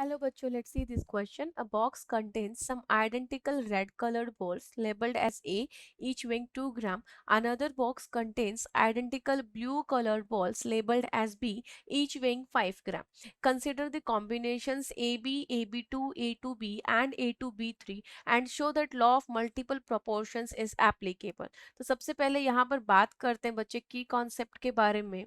Hello bachcho, let's see this question. A box contains some identical red colored balls labeled as A, each weighing 2 gram. Another box contains identical blue colored balls labeled as B, each weighing 5 gram. Consider the combinations AB, AB2, A2B and A2B3 and show that law of multiple proportions is applicable. तो सबसे पहले यहाँ पर बात करते हैं बच्चे की कॉन्सेप्ट के बारे में।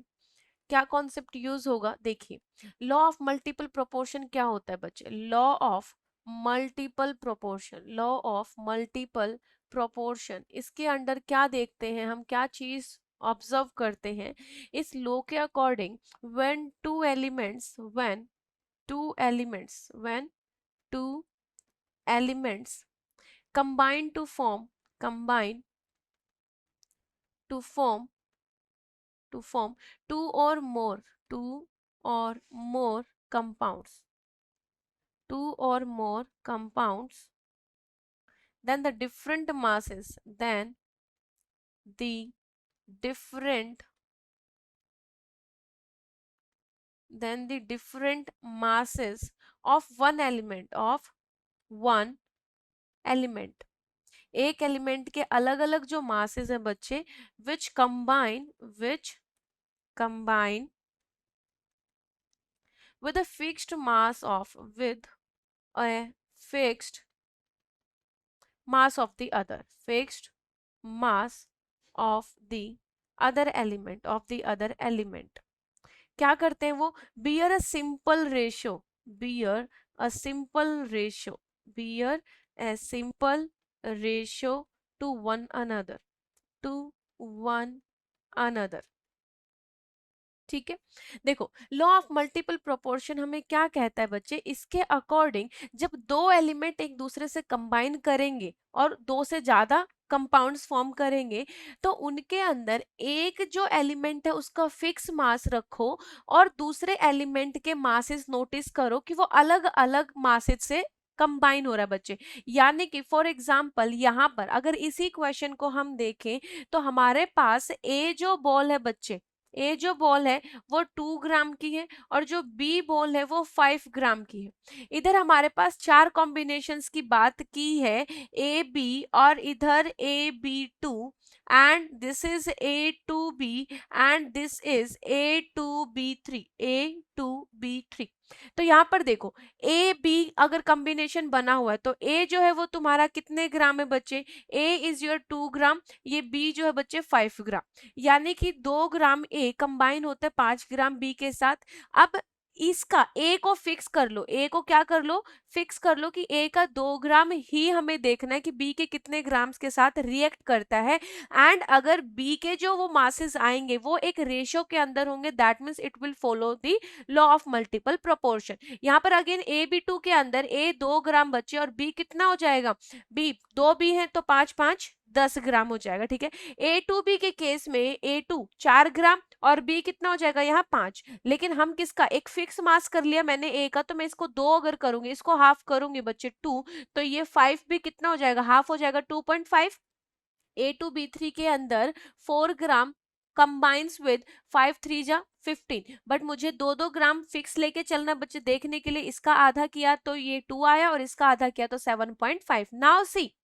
क्या कॉन्सेप्ट यूज होगा, देखिए लॉ ऑफ मल्टीपल प्रोपोर्शन क्या होता है बच्चे। Law of multiple proportion, law of multiple proportion, इसके अंडर क्या देखते हैं हम, क्या चीज ऑब्जर्व करते हैं। इस लॉ के according when two elements when two elements combine to form combine to form to form two or more compounds, two or more compounds, then the different masses, then the different masses of one element, एक element के अलग अलग जो masses हैं बच्चे, which combine with a fixed mass of with a fixed mass of the other, fixed mass of the other element क्या करते हैं वो, bear a simple ratio bear a simple ratio bear a simple ratio to one another। ठीक है, देखो law of multiple proportion हमें क्या कहता है बच्चे, इसके अकॉर्डिंग जब दो एलिमेंट एक दूसरे से कंबाइन करेंगे और दो से ज्यादा कंपाउंड्स फॉर्म करेंगे तो उनके अंदर एक जो एलिमेंट है उसका फिक्स मास रखो और दूसरे एलिमेंट के मासेस नोटिस करो कि वो अलग अलग मासेस से कंबाइन हो रहा है बच्चे। यानी कि फॉर एग्जांपल यहाँ पर अगर इसी क्वेश्चन को हम देखें तो हमारे पास ए जो बॉल है बच्चे, ए जो बॉल है वो 2 ग्राम की है और जो बी बॉल है वो 5 ग्राम की है। इधर हमारे पास चार कॉम्बिनेशंस की बात की है, ए बी और इधर A B two and this is A two B and this is A two B three. तो यहाँ पर देखो ए बी अगर कॉम्बिनेशन बना हुआ है तो ए जो है वो तुम्हारा कितने ग्राम है बच्चे, ए इज योर 2 ग्राम, ये बी जो है बच्चे 5 ग्राम, यानी कि 2 ग्राम ए कंबाइन होता है 5 ग्राम बी के साथ। अब इसका ए को फिक्स कर लो, ए को क्या कर लो, फिक्स कर लो कि ए का 2 ग्राम ही हमें देखना है कि बी के कितने ग्राम्स के साथ रिएक्ट करता है। एंड अगर बी के जो वो मासेस आएंगे वो एक रेशियो के अंदर होंगे, that means it will follow the law of multiple proportion. यहाँ पर अगेन ए बी टू के अंदर ए 2 ग्राम बच्चे और बी कितना हो जाएगा, बी 2 बी है तो 5 5 10 ग्राम हो जाएगा। ठीक है, ए टू बी के केस में ए टू 4 ग्राम और बी कितना हो जाएगा यहाँ 5, लेकिन हम किसका एक फिक्स मास कर लिया मैंने ए का, तो मैं इसको 2 अगर करूंगी, इसको हाफ करूंगी बच्चे 2, तो ये 5 भी कितना हो जाएगा, हाफ हो जाएगा 2.5। ए टू बी थ्री के अंदर 4 ग्राम कंबाइंस विद 5 3 जा 15, बट मुझे 2 ग्राम फिक्स लेके चलना बच्चे देखने के लिए, इसका आधा किया तो ये 2 आया और इसका आधा किया तो 7.5। नाउ सी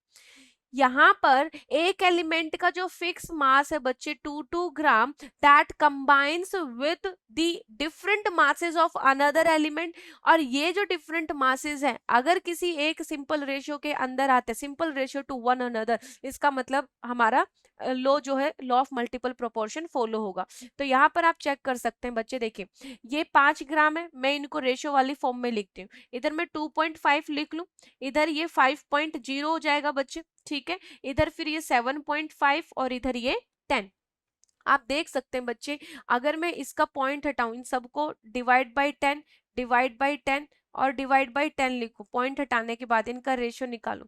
यहाँ पर एक एलिमेंट का जो फिक्स मास है बच्चे 2 ग्राम that combines with the different masses of another element, और ये जो डिफरेंट मासेस हैं अगर किसी एक सिंपल रेशियो के अंदर आते हैं, simple ratio two one another, इसका मतलब हमारा लॉ जो है law of multiple proportion follow होगा। तो यहाँ पर आप चेक कर सकते हैं बच्चे, देखिए ये 5 ग्राम है, मैं इनको रेशियो वाली फॉर्म में लिखती हूँ, इधर मैं 2.5 लिख लूं, इधर ये 5.0 हो जाएगा बच्चे। ठीक है, इधर फिर ये 7.5 और इधर ये 10। आप देख सकते हैं बच्चे अगर मैं इसका पॉइंट हटाऊं, इन सबको डिवाइड बाई 10 और डिवाइड बाई 10 लिखूं, पॉइंट हटाने के बाद इनका रेशियो निकालूं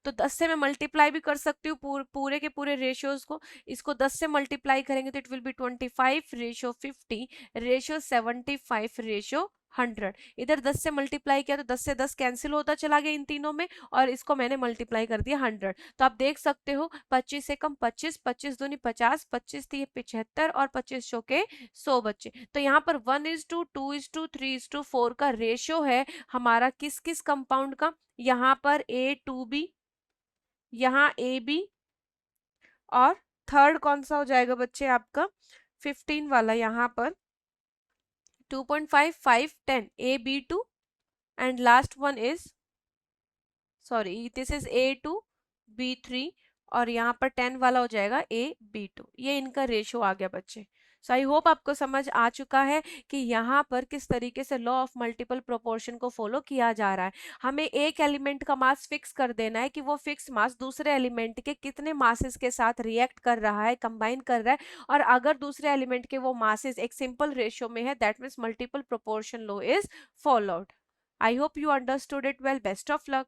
तो 10 से मैं मल्टीप्लाई भी कर सकती हूँ पूरे के पूरे रेशियोज को। इसको 10 से मल्टीप्लाई करेंगे तो it will be 25 ratio 50 ratio 75 ratio 100। इधर 10 से मल्टीप्लाई किया तो 10 से 10 कैंसिल होता चला गया इन तीनों में, और इसको मैंने मल्टीप्लाई कर दिया 100। तो आप देख सकते हो 25 से कम 25, 25 दूनी 50, 25 थी 75 और 25 चौके 100 बच्चे। तो यहाँ पर 1:2, 2:3, 3:4 का रेशियो है हमारा किस किस कंपाउंड का, यहाँ पर A2B, यहाँ AB, और थर्ड कौन सा हो जाएगा बच्चे आपका 15 वाला, यहाँ पर 2.5, 5, 10 AB2, and last one is, sorry, this is A2, B3, और यहाँ पर 10 वाला हो जाएगा AB2। ये इनका रेशियो आ गया बच्चे। सो आई होप आपको समझ आ चुका है कि यहाँ पर किस तरीके से लॉ ऑफ मल्टीपल प्रोपोर्शन को फॉलो किया जा रहा है। हमें एक एलिमेंट का मास फिक्स कर देना है कि वो फिक्स मास दूसरे एलिमेंट के कितने मासेस के साथ रिएक्ट कर रहा है, कंबाइन कर रहा है, और अगर दूसरे एलिमेंट के वो मासेस एक सिंपल रेशियो में है, that means multiple proportion law is followed. I hope you understood it well. Best of luck.